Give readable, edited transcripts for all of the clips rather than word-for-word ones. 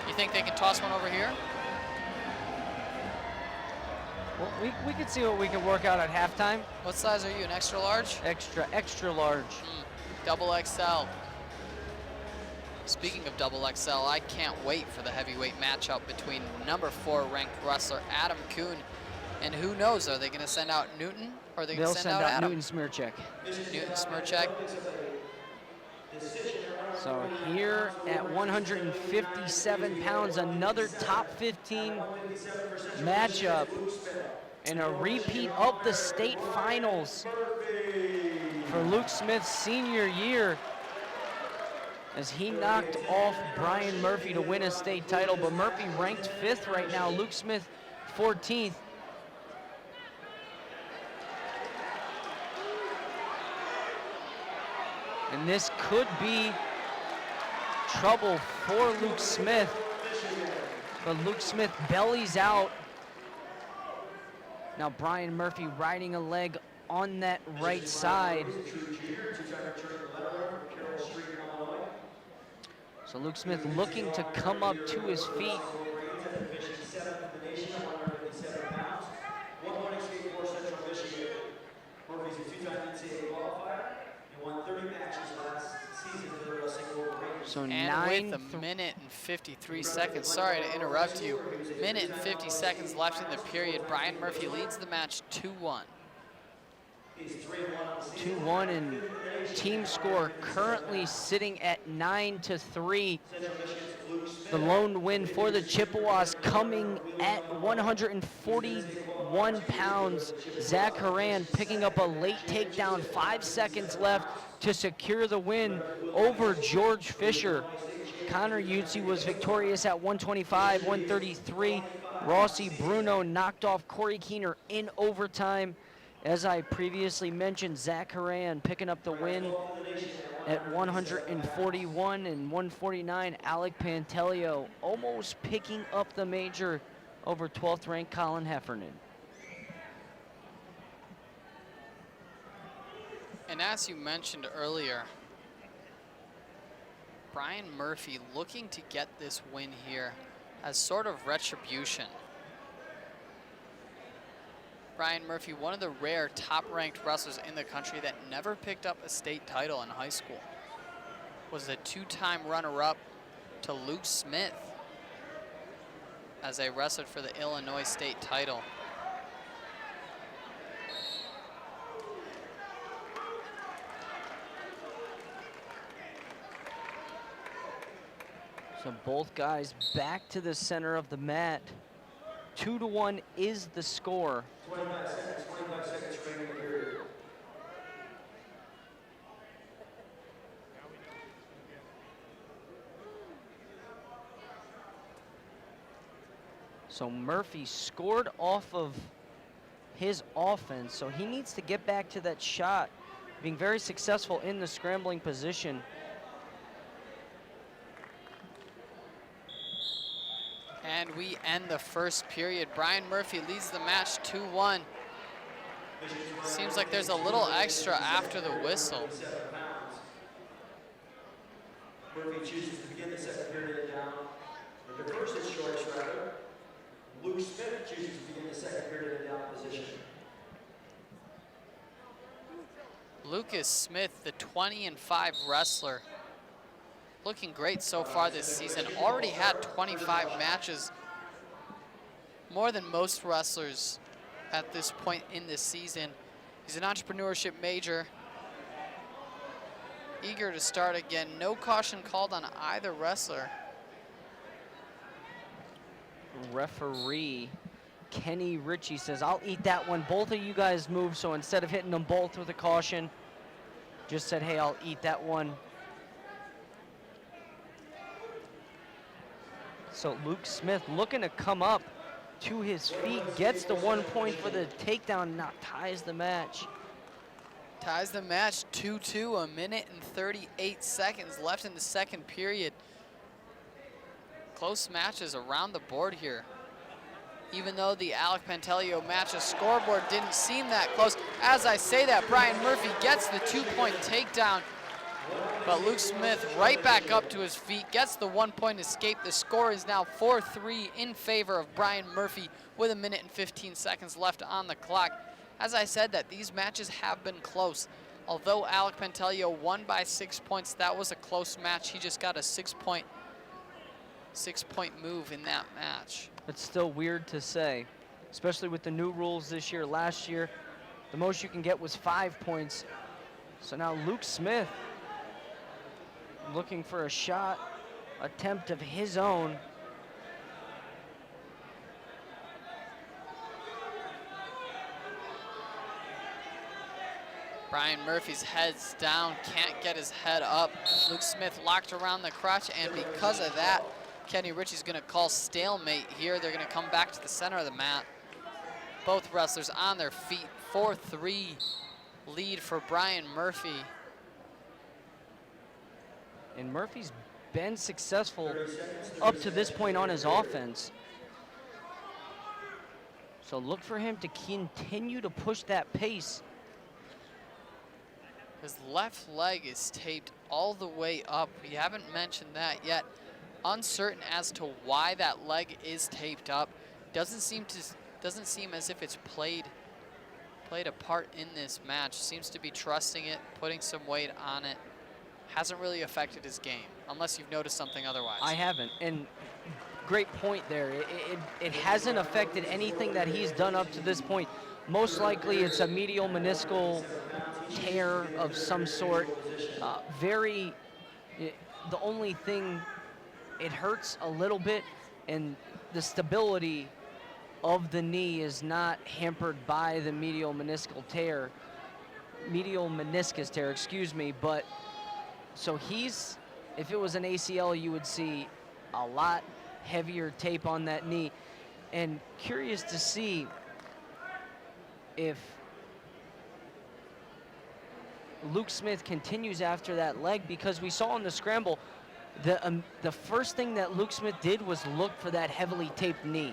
You think they can toss one over here? Well, we can see what we can work out at halftime. What size are you, an extra large? Extra large. Double XL. Speaking of double XL, I can't wait for the heavyweight matchup between number 4 ranked wrestler Adam Kuhn, and who knows, are they going to send out Newton or are they going to send out Adam? Newton Smirchek. Newton Smirchek. So here at 157 pounds, another top 15 matchup and a repeat of the state finals for Luke Smith's senior year, as he knocked off Brian Murphy to win a state title. But Murphy ranked 5th right now, Luke Smith 14th. And this could be trouble for Luke Smith, but Luke Smith bellies out. Now Brian Murphy riding a leg on that right side. So Luke Smith looking to come up to his feet. So and with a minute and 53 seconds, sorry to interrupt you, minute and 50 seconds left in the period, Brian Murphy leads the match 2-1. 2-1, and team score currently sitting at 9-3. The lone win for the Chippewas coming at 141 pounds. Zach Haran picking up a late takedown, 5 seconds left to secure the win over George Fisher. Connor Yutzi was victorious at 125, 133. Rossi Bruno knocked off Corey Keener in overtime. As I previously mentioned, Zach Haran picking up the win at 141 and 149. Alec Pantelio almost picking up the major over 12th ranked Colin Heffernan. And as you mentioned earlier, Brian Murphy looking to get this win here as sort of retribution. Brian Murphy, one of the rare top-ranked wrestlers in the country that never picked up a state title in high school, was a 2-time runner-up to Luke Smith as they wrestled for the Illinois state title. So both guys back to the center of the mat. 2-1 is the score. 25 seconds remaining in the period. So Murphy scored off of his offense, so he needs to get back to that shot, being very successful in the scrambling position. And we end the first period. Brian Murphy leads the match 2-1. Seems like there's a little extra after the whistle. Murphy chooses to begin the second period down. The first is choice, rather. Luke Smith chooses to begin the second period in down position. Lucas Smith, the 20-5 wrestler, looking great so far this season. Already had 25 matches, more than most wrestlers at this point in this season. He's an entrepreneurship major, eager to start again. No caution called on either wrestler. Referee Kenny Ritchie says, I'll eat that one. Both of you guys moved, so instead of hitting them both with a caution, just said, hey, I'll eat that one. So Luke Smith looking to come up to his feet, gets the 1 point for the takedown, now ties the match. Ties the match 2-2, a minute and 38 seconds left in the second period. Close matches around the board here. Even though the Alec Pantelio matches scoreboard didn't seem that close. As I say that, Brian Murphy gets the 2-point takedown. But Luke Smith right back up to his feet, gets the 1-point escape. The score is now 4-3 in favor of Brian Murphy with 1 minute and 15 seconds left on the clock. As I said, that these matches have been close. Although Alec Pantelio won by 6 points, that was a close match. He just got a six-point move in that match. It's still weird to say, especially with the new rules this year. Last year, the most you can get was 5 points. So now Luke Smith looking for a shot attempt of his own. Brian Murphy's head's down, can't get his head up. Luke Smith locked around the crotch, and because of that, Kenny Ritchie's gonna call stalemate here. They're gonna come back to the center of the mat. Both wrestlers on their feet. 4-3 lead for Brian Murphy. And Murphy's been successful up to this point on his offense. So look for him to continue to push that pace. His left leg is taped all the way up. We haven't mentioned that yet. Uncertain as to why that leg is taped up. Doesn't seem as if it's played a part in this match. Seems to be trusting it, putting some weight on it. Hasn't really affected his game, unless you've noticed something otherwise. I haven't, and great point there. It hasn't affected anything that he's done up to this point. Most likely it's a medial meniscal tear of some sort. The only thing, it hurts a little bit, and the stability of the knee is not hampered by the medial meniscus tear, excuse me, but so if it was an ACL, you would see a lot heavier tape on that knee. And curious to see if Luke Smith continues after that leg, because we saw in the scramble, the first thing that Luke Smith did was look for that heavily taped knee.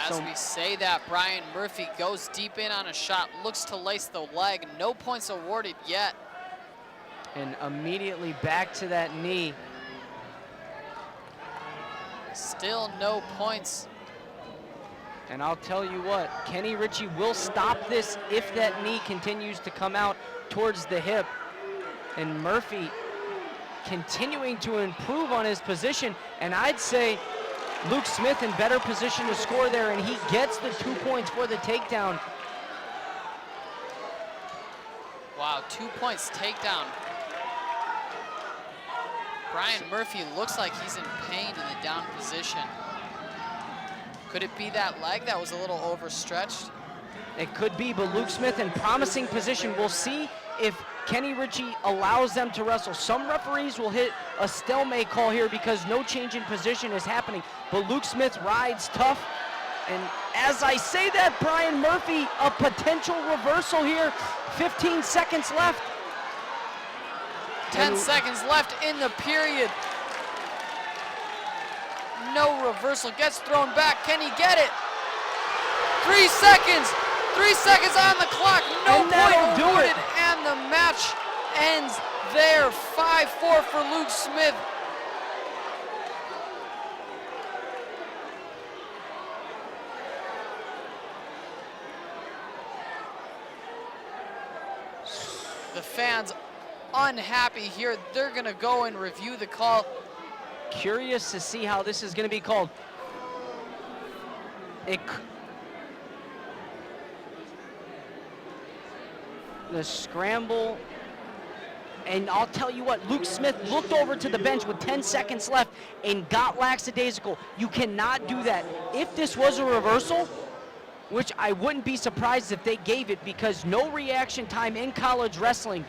As we say that, Brian Murphy goes deep in on a shot, looks to lace the leg. No points awarded yet. And immediately back to that knee. Still no points. And I'll tell you what, Kenny Ritchie will stop this if that knee continues to come out towards the hip. And Murphy continuing to improve on his position. And I'd say Luke Smith in better position to score there, and he gets the 2 points for the takedown. Wow, 2 points takedown. Brian Murphy looks like he's in pain in the down position. Could it be that leg that was a little overstretched? It could be, but Luke Smith in promising position. We'll see if Kenny Ritchie allows them to wrestle. Some referees will hit a stalemate call here because no change in position is happening, but Luke Smith rides tough. And as I say that, Brian Murphy, a potential reversal here. 15 seconds left. 10 seconds left in the period. No reversal, gets thrown back. Can he get it? 3 seconds. 3 seconds on the clock. No point awarded, and the match ends there. 5-4 for Luke Smith. The fans unhappy here. They're gonna go and review the call. Curious to see how this is gonna be called. The scramble, and I'll tell you what, Luke Smith looked over to the bench with 10 seconds left and got lackadaisical. You cannot do that. If this was a reversal, which I wouldn't be surprised if they gave it, because no reaction time in college wrestling,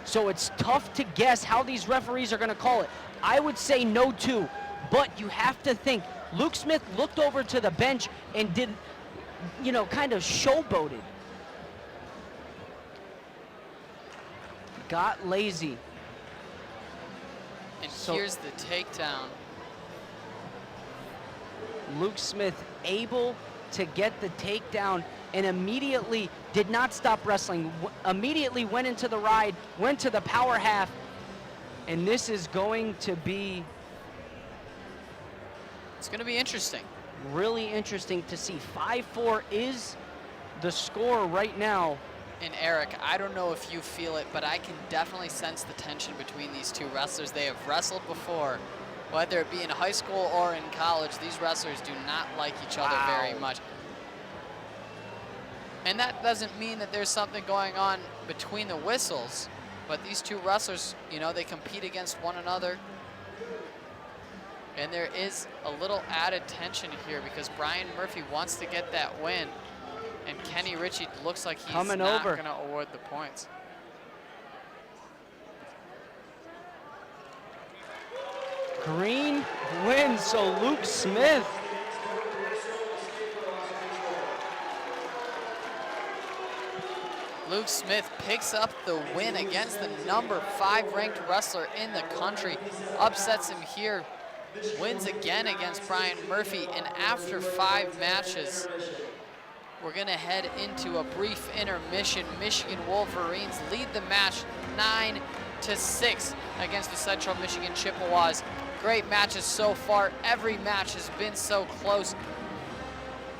so it's tough to guess how these referees are gonna call it. I would say no too, but you have to think, Luke Smith looked over to the bench and did, kind of showboated. Got lazy. And here's the takedown. Luke Smith able to get the takedown. and immediately did not stop wrestling, immediately went into the ride, went to the power half, and this is going to be It's going to be interesting. really interesting to see. 5-4 is the score right now. And Eric, I don't know if you feel it, but I can definitely sense the tension between these two wrestlers. They have wrestled before, whether it be in high school or in college. These wrestlers do not like each other very much. And that doesn't mean that there's something going on between the whistles, but these two wrestlers, you know, they compete against one another. And there is a little added tension here because Brian Murphy wants to get that win. And Kenny Ritchie looks like he's Coming not over. going to award the points. Green wins, so Luke Smith. Luke Smith picks up the win against the number 5 ranked wrestler in the country, upsets him here, wins again against Brian Murphy, and after 5 matches, we're gonna head into a brief intermission. Michigan Wolverines lead the match 9-6 against the Central Michigan Chippewas. Great matches so far. Every match has been so close.